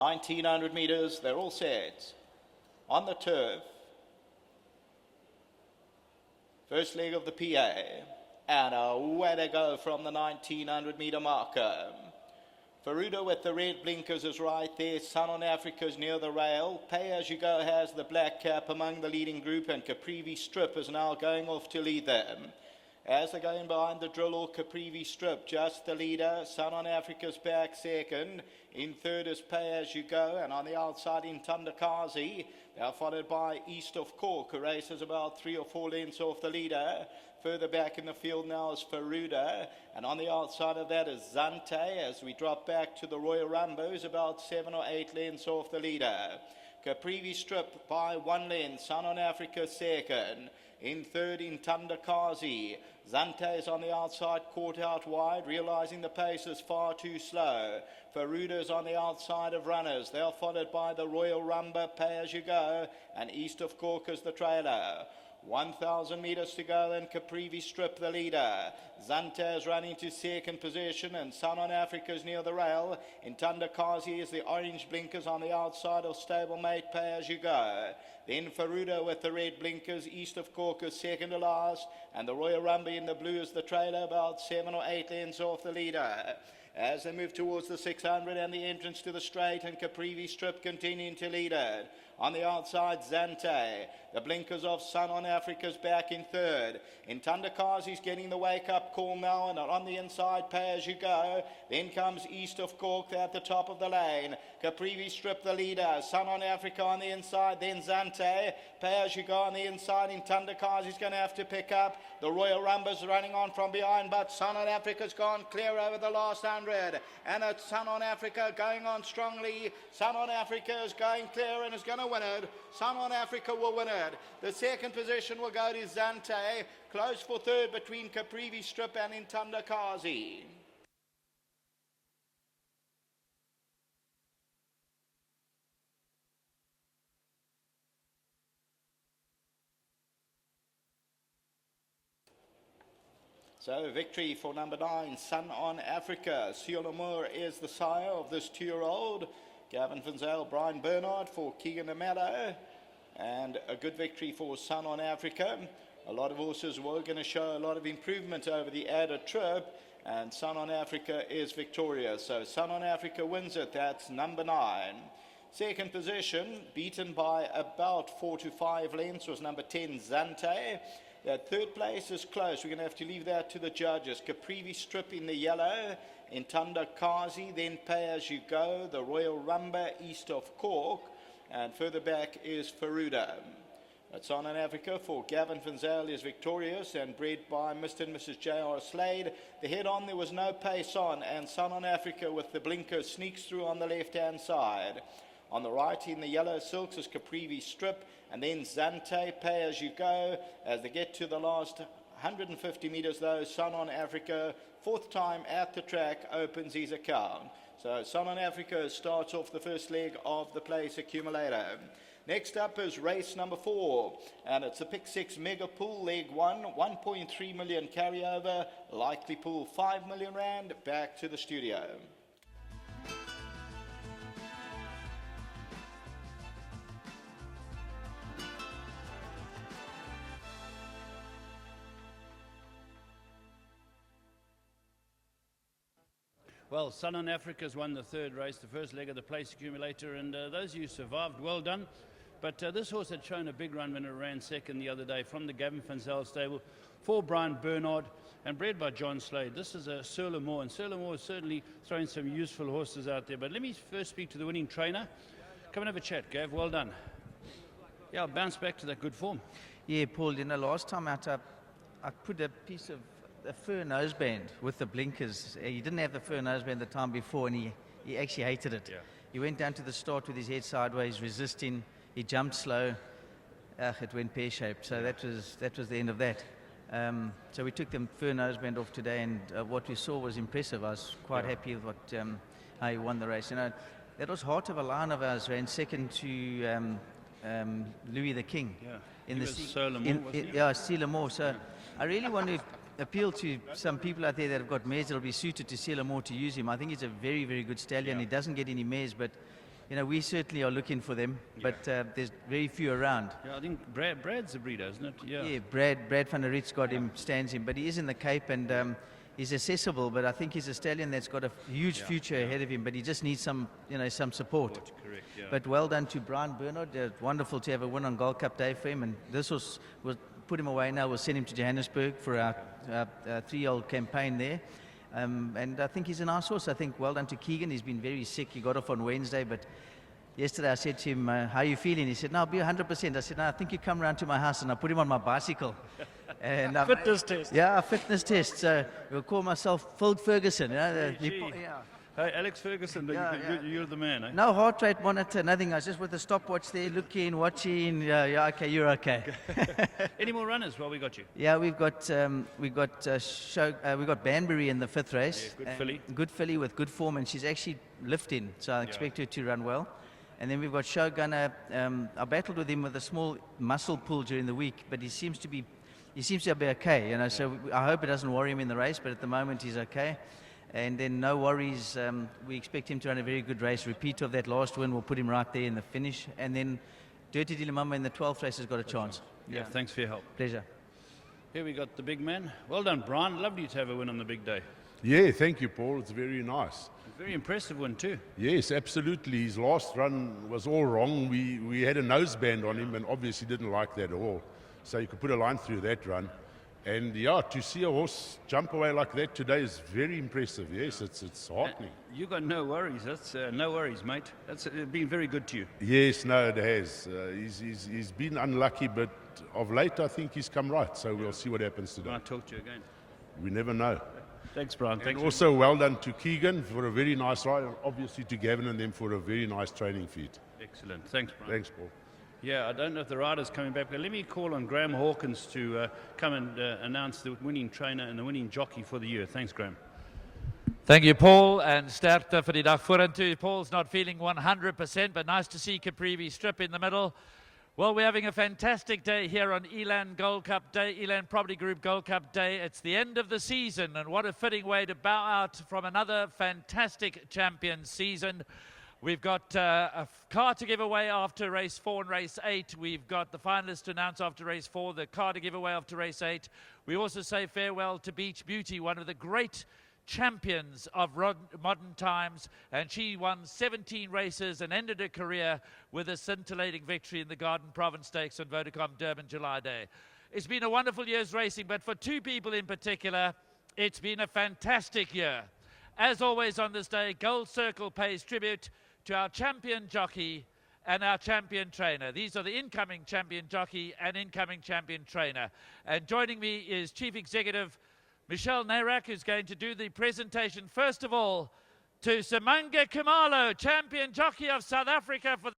1900 meters, they're all set. On the turf, first leg of the PA, and away they go from the 1900 meter marker. Faruda with the red blinkers is right there. Sun on Africa's near the rail. Pay As You Go has the black cap among the leading group, and Caprivi Strip is now going off to lead them. As they're going behind the drill or Caprivi Strip, just the leader. Sun on Africa's back second. In third is Pay As You Go, and on the outside in Tandakazi. They are followed by East of Cork, who races about 3 or 4 lengths off the leader. Further back in the field now is Faruda, and on the outside of that is Zante. As we drop back to the Royal Rumbos, about 7 or 8 lengths off the leader. Caprivi Strip by 1 length. Sun on Africa second. In third in Tandakazi. Zante is on the outside, caught out wide, realizing the pace is far too slow. Faruda is on the outside of runners. They are followed by the Royal Rumba, Pay As You Go, and East of Cork is the trailer. 1,000 meters to go, and Caprivi Strip the leader. Zante is running to second position, and Sun on Africa is near the rail. In Tandakazi is the orange blinkers on the outside of stablemate Pay As You Go. Then Faruda with the red blinkers. East of Cork is second to last, and the Royal Rumba in the blue is the trailer, about 7 or 8 lengths off the leader. As they move towards the 600 and the entrance to the straight, and Caprivi Strip continuing to lead it. On the outside, Zante. The blinkers of Sun on Africa's back in third. In Tandakazi's getting the wake-up call now, and on the inside, Pay As You Go. Then comes East of Cork at the top of the lane. Caprivi Strip the leader. Sun on Africa on the inside, then Zante. Pay As You Go on the inside. In Tandakazi's going to have to pick up. The Royal Rumba's running on from behind, but Sun on Africa's gone clear over the last 100. And it's Sun on Africa going on strongly. Sun on Africa is going clear and is going to win it. Sun on Africa will win it. The second position will go to Zante. Close for third between Caprivi Strip and in Tandakazi. So victory for number 9, Sun on Africa. Cielo Moore is the sire of this 2-year-old. Gavin Finzel, Brian Bernard for Keegan Amello. And a good victory for Sun on Africa. A lot of horses were going to show a lot of improvement over the added trip, and Sun on Africa is victorious. So Sun on Africa wins it. That's number 9. Second position, beaten by about 4 to 5 lengths, was number 10, Zante. That third place is close. We're going to have to leave that to the judges. Caprivi Strip in the yellow. In Tandakazi, then Pay As You Go. The Royal Rumba, East of Cork. And further back is Faruda. That's on in Africa for Gavin Finzel is victorious and bred by Mr. and Mrs. J.R. Slade. The head on, there was no pace on, and Sun on Africa with the blinker sneaks through on the left-hand side. On the right in the yellow silks is Caprivi Strip, and then Zante, Pay As You Go. As they get to the last 150 meters though, Sun on Africa, 4th time at the track, opens his account. So Sun on Africa starts off the first leg of the place accumulator. Next up is race number 4, and it's a pick 6 mega pool, leg 1, 1.3 million carryover, likely pool 5 million rand. Back to the studio. Well, Sun on Africa's won the third race, the first leg of the place accumulator, and those of you who survived, well done. But this horse had shown a big run when it ran second the other day from the Gavin Finzel stable for Brian Bernard and bred by John Slade. This is a Sir Lamore, and Sir Lamore is certainly throwing some useful horses out there. But let me first speak to the winning trainer. Come and have a chat, Gav. Well done. Yeah, I'll bounce back to that good form. Yeah, Paul, you know, last time out I put a piece of a fur noseband with the blinkers. He didn't have the fur noseband the time before, and he actually hated it. Yeah. He went down to the start with his head sideways, resisting. He jumped slow. It went pear-shaped. So that was the end of that. So we took the fur noseband off today, and what we saw was impressive. I was quite happy with how he won the race. You know, that was Heart of a Lion of ours, ran second to Louis the King. Yeah. In he the was Sir Lamore, wasn't he? Yeah, Sir Lamore. So I really want to appeal to some people out there that have got mares that will be suited to Sir Lamore to use him. I think he's a very, very good stallion. Yeah. He doesn't get any mares, but we certainly are looking for them, but there's very few around. Yeah, I think Brad's a breeder, isn't it? Yeah, Brad van der Riet's got him, stands him, but he is in the Cape and he's accessible. But I think he's a stallion that's got a huge future ahead of him. But he just needs some, some support. Correct. Yeah. But well done to Brian Bernard. Wonderful to have a win on Gold Cup Day for him. And this we'll put him away now. We'll send him to Johannesburg for our 3-year-old campaign there. And I think he's a nice horse. I think well done to Keegan. He's been very sick. He got off on Wednesday, but yesterday I said to him, how are you feeling? He said, no, I'll be 100%. I said, no, I think you come round to my house, and I put him on my bicycle. And fitness test. Yeah, a fitness test. So we'll call myself Phil Ferguson. Hey, Alex Ferguson, you're the man, eh? No heart rate monitor, nothing. I was just with the stopwatch there, looking, watching. Okay, you're okay. Any more runners while we got you? Yeah, we've got Banbury in the 5th race. Yeah, good filly. Good filly with good form, and she's actually lifting, so I expect her to run well. And then we've got Showgunner. I battled with him with a small muscle pull during the week, but he seems to be okay. So I hope it doesn't worry him in the race, but at the moment he's okay. And then no worries. We expect him to run a very good race. Repeat of that last win will put him right there in the finish. And then Dirty Dilemama in the 12th race has got a chance. Yeah, thanks for your help. Pleasure. Here we got the big man. Well done, Brian. Lovely to have a win on the big day. Yeah, thank you, Paul. It's very nice. Very impressive one too. Yes, absolutely. His last run was all wrong. We had a noseband on him and obviously didn't like that at all. So you could put a line through that run. And yeah, to see a horse jump away like that today is very impressive. Yes, it's heartening. You got no worries. That's no worries, mate. That's been very good to you. Yes, no, it has. He's been unlucky, but of late I think he's come right. So we'll see what happens today. I'll talk to you again. We never know. Thanks, Brian. And Thanks. also well done to Keegan for a very nice ride, and obviously to Gavin and them for a very nice training feed. Excellent. Thanks, Brian. Thanks, Paul. Yeah, I don't know if the rider's coming back, but let me call on Graham Hawkins to come and announce the winning trainer and the winning jockey for the year. Thanks, Graham. Thank you, Paul, and sterkte vir die dag vorentoe. Paul's not feeling 100%, but nice to see Caprivi strip in the middle. Well, we're having a fantastic day here on Elan Gold Cup Day, Elan Property Group Gold Cup Day. It's the end of the season, and what a fitting way to bow out from another fantastic champion season. We've got a car to give away after race 4 and race 8. We've got the finalists to announce after race 4, the car to give away after race 8. We also say farewell to Beach Beauty, one of the great champions of modern times, and she won 17 races and ended her career with a scintillating victory in the Garden Province Stakes on Vodacom Durban July Day. It's been a wonderful year's racing, but for 2 people in particular, it's been a fantastic year. As always on this day, Gold Circle pays tribute to our champion jockey and our champion trainer. These are the incoming champion jockey and incoming champion trainer. And joining me is Chief Executive Michelle Narak, who's going to do the presentation, first of all, to Simanga Kumalo, champion jockey of South Africa for